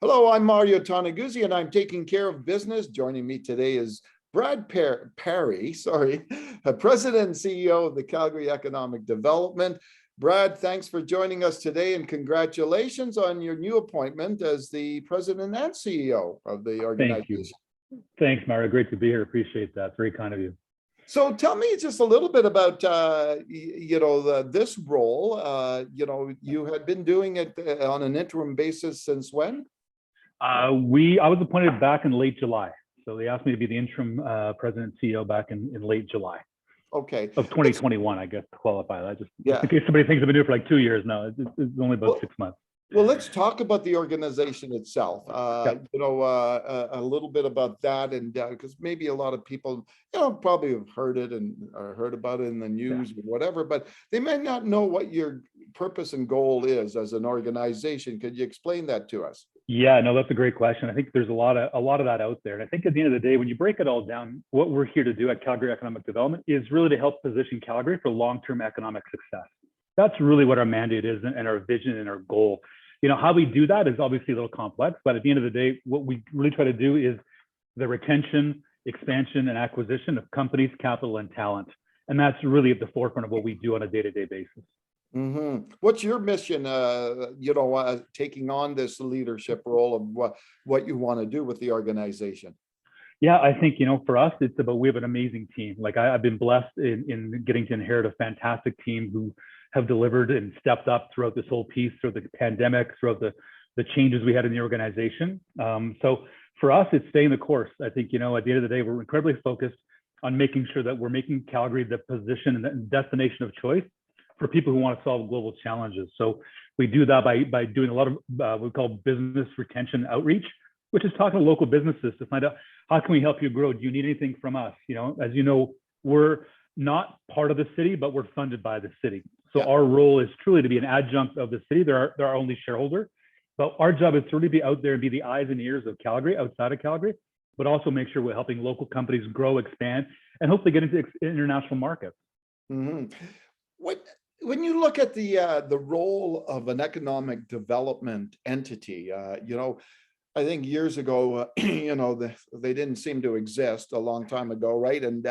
Hello, I'm Mario Toneguzzi, and I'm taking care of business. Joining me today is Parry, President and CEO of the Calgary Economic Development. Brad, thanks for joining us today, and congratulations on your new appointment as the President and CEO of the organization. Thank you. Thanks, Mario. Great to be here. Appreciate that. Very kind of you. So tell me just a little bit about, this role. You had been doing it on an interim basis since when? I was appointed back in late July. So they asked me to be the interim president and CEO back in late July. Okay. Of 2021, I guess, to qualify that. Just in case somebody thinks I've been doing it for like 2 years now. It's only about 6 months. Well, let's talk about the organization itself. A little bit about that, and because maybe a lot of people, probably have heard it and heard about it in the news or whatever, but they may not know what your purpose and goal is as an organization. Could you explain that to us? Yeah, no, that's a great question. I think there's a lot of that out there. And I think at the end of the day, when you break it all down, what we're here to do at Calgary Economic Development is really to help position Calgary for long-term economic success. That's really what our mandate is and our vision and our goal. How we do that is obviously a little complex, but at the end of the day, what we really try to do is the retention, expansion, and acquisition of companies, capital, and talent. And that's really at the forefront of what we do on a day-to-day basis. Mm-hmm. What's your mission, taking on this leadership role of what you want to do with the organization? Yeah, I think, for us, it's about, we have an amazing team. Like I've been blessed in getting to inherit a fantastic team who have delivered and stepped up throughout this whole piece, through the pandemic, throughout the changes we had in the organization. So for us, it's staying the course. I think, at the end of the day, we're incredibly focused on making sure that we're making Calgary the position and the destination of choice for people who want to solve global challenges. So we do that by doing a lot of what we call business retention outreach, which is talking to local businesses to find out, how can we help you grow? Do you need anything from us? As you know, we're not part of the city, but we're funded by the city. So our role is truly to be an adjunct of the city. They're our only shareholder, but our job is to really be out there and be the eyes and ears of Calgary, outside of Calgary, but also make sure we're helping local companies grow, expand, and hopefully get into international markets. Mm-hmm. When you look at the role of an economic development entity, I think years ago, they didn't seem to exist a long time ago, right? And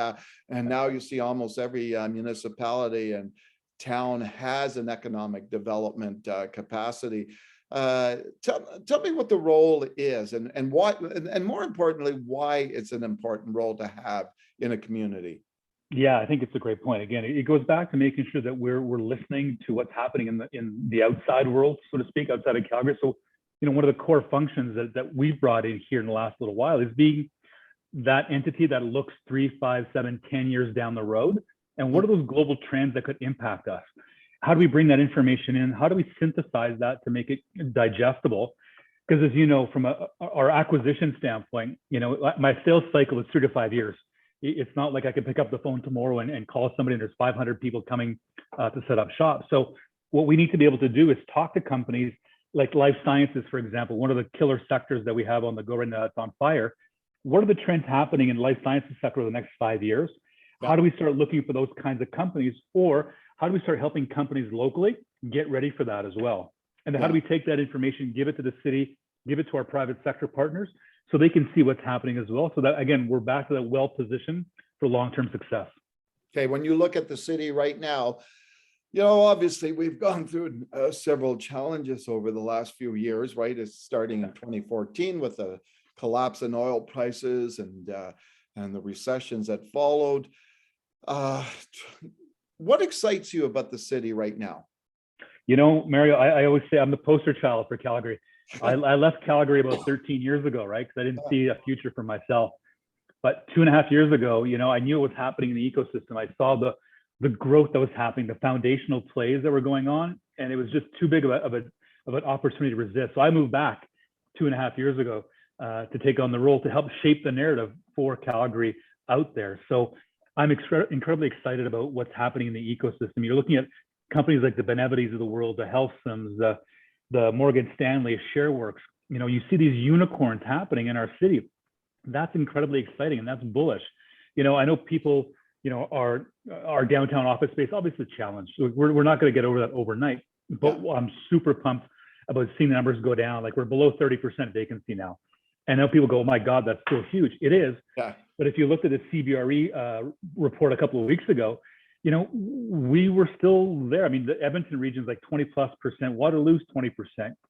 now you see almost every municipality and town has an economic development capacity. Tell me what the role is and why, and more importantly, why it's an important role to have in a community. Yeah, I think it's a great point. Again, it goes back to making sure that we're listening to what's happening in the outside world, so to speak, outside of Calgary. So, one of the core functions that we've brought in here in the last little while is being that entity that looks 3, 5, 7, 10 years down the road. And what are those global trends that could impact us? How do we bring that information in? How do we synthesize that to make it digestible? Because as you know, from our acquisition standpoint, my sales cycle is 3 to 5 years. It's not like I can pick up the phone tomorrow and call somebody and there's 500 people coming to set up shop. So what we need to be able to do is talk to companies like life sciences, for example, one of the killer sectors that we have on the go right now that's on fire. What are the trends happening in life sciences sector over the next 5 years? How do we start looking for those kinds of companies, or how do we start helping companies locally get ready for that as well? And then how do we take that information, give it to the city, give it to our private sector partners so they can see what's happening as well? So that, again, we're back to that well-positioned for long-term success. Okay, when you look at the city right now, obviously we've gone through several challenges over the last few years, right? It's starting in 2014 with the collapse in oil prices and the recessions that followed. What excites you about the city right now? Mario, I always say I'm the poster child for Calgary. I left Calgary about 13 years ago, right? Because I didn't see a future for myself. But 2.5 years ago, I knew what was happening in the ecosystem. I saw the growth that was happening, the foundational plays that were going on, and it was just too big of an opportunity to resist. So I moved back 2.5 years ago to take on the role to help shape the narrative for Calgary out there. So I'm incredibly excited about what's happening in the ecosystem. You're looking at companies like the Benevides of the world, the HealthSims, the Morgan Stanley, ShareWorks. You see these unicorns happening in our city. That's incredibly exciting, and that's bullish. I know people, our downtown office space, obviously challenged. We're not going to get over that overnight, but I'm super pumped about seeing the numbers go down. Like we're below 30% vacancy now. And now people go, oh my God, that's still huge. It is. Yeah. But if you looked at the CBRE report a couple of weeks ago, you know, we were still there. I mean, the Edmonton region is like 20+%, Waterloo's 20%.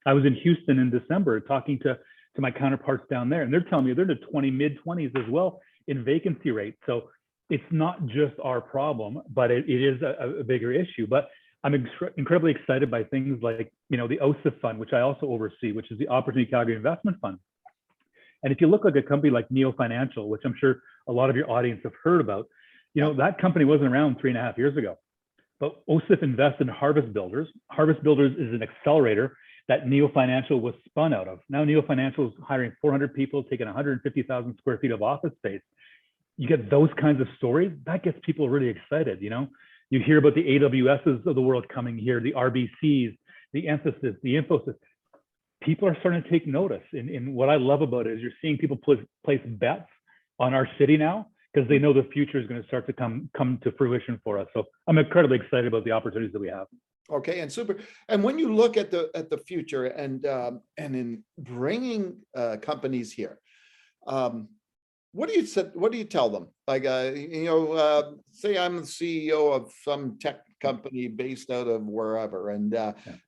I was in Houston in December talking to my counterparts down there, and they're telling me they're in the mid-20s as well in vacancy rate. So it's not just our problem, but it is a bigger issue. But I'm incredibly excited by things like, you know, the OSIF fund, which I also oversee, which is the Opportunity Calgary Investment Fund. And if you look like a company like Neo Financial, which I'm sure a lot of your audience have heard about, you know, that company wasn't around 3.5 years ago. But OSIF invests in Harvest Builders. Harvest Builders is an accelerator that Neo Financial was spun out of. Now Neo Financial is hiring 400 people, taking 150,000 square feet of office space. You get those kinds of stories, that gets people really excited, you know? You hear about the AWSs of the world coming here, the RBCs, the Emphasis, the Infosys. People are starting to take notice. And what I love about it is you're seeing people place bets on our city now because they know the future is going to start to come to fruition for us. So I'm incredibly excited about the opportunities that we have. Okay, and super. And when you look at the future and in bringing companies here, what do you tell them? Like, say I'm the CEO of some tech company based out of wherever, and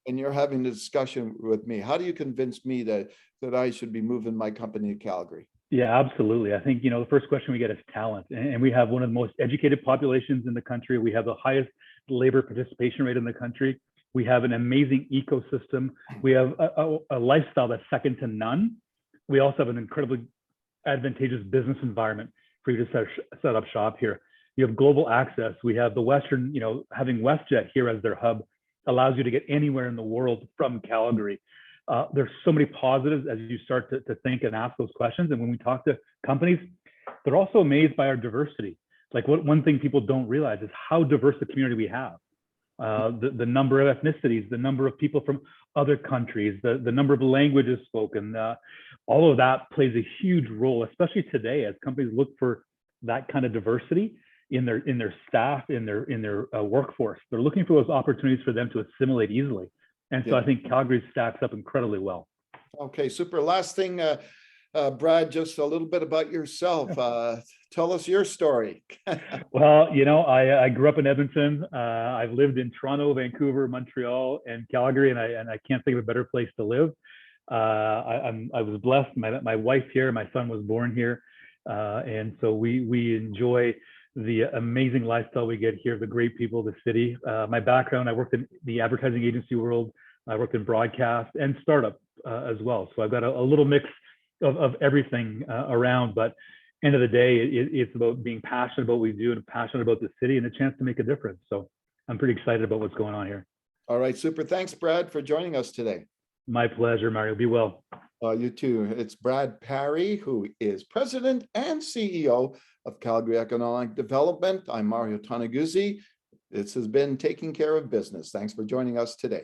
you're having a discussion with me. How do you convince me that I should be moving my company to Calgary? Yeah, absolutely. I think, you know, the first question we get is talent, and we have one of the most educated populations in the country. We have the highest labor participation rate in the country. We have an amazing ecosystem. We have a lifestyle that's second to none. We also have an incredibly advantageous business environment for you to set up shop here. You have global access. We have the Western, you know, having WestJet here as their hub allows you to get anywhere in the world from Calgary. There's so many positives as you start to think and ask those questions. And when we talk to companies, they're also amazed by our diversity. Like one thing people don't realize is how diverse the community we have. The number of ethnicities, the number of people from other countries, the number of languages spoken, all of that plays a huge role, especially today as companies look for that kind of diversity in their staff, in their workforce. They're looking for those opportunities for them to assimilate easily. And so I think Calgary stacks up incredibly well. Okay, super. Last thing, Brad, just a little bit about yourself. Tell us your story. Well, you know, I grew up in Edmonton. I've lived in Toronto, Vancouver, Montreal, and Calgary, and I can't think of a better place to live. I was blessed. My wife here, my son was born here, and so we enjoy the amazing lifestyle we get here, the great people, the city. My background, I worked in the advertising agency world. I worked in broadcast and startup as well. So I've got a little mix of everything around, but end of the day, it's about being passionate about what we do and passionate about the city and a chance to make a difference. So I'm pretty excited about what's going on here. All right, super. Thanks, Brad, for joining us today. My pleasure, Mario. Be well. You too. It's Brad Parry, who is president and CEO of Calgary Economic Development. I'm Mario Toneguzzi. This has been Taking Care of Business. Thanks for joining us today.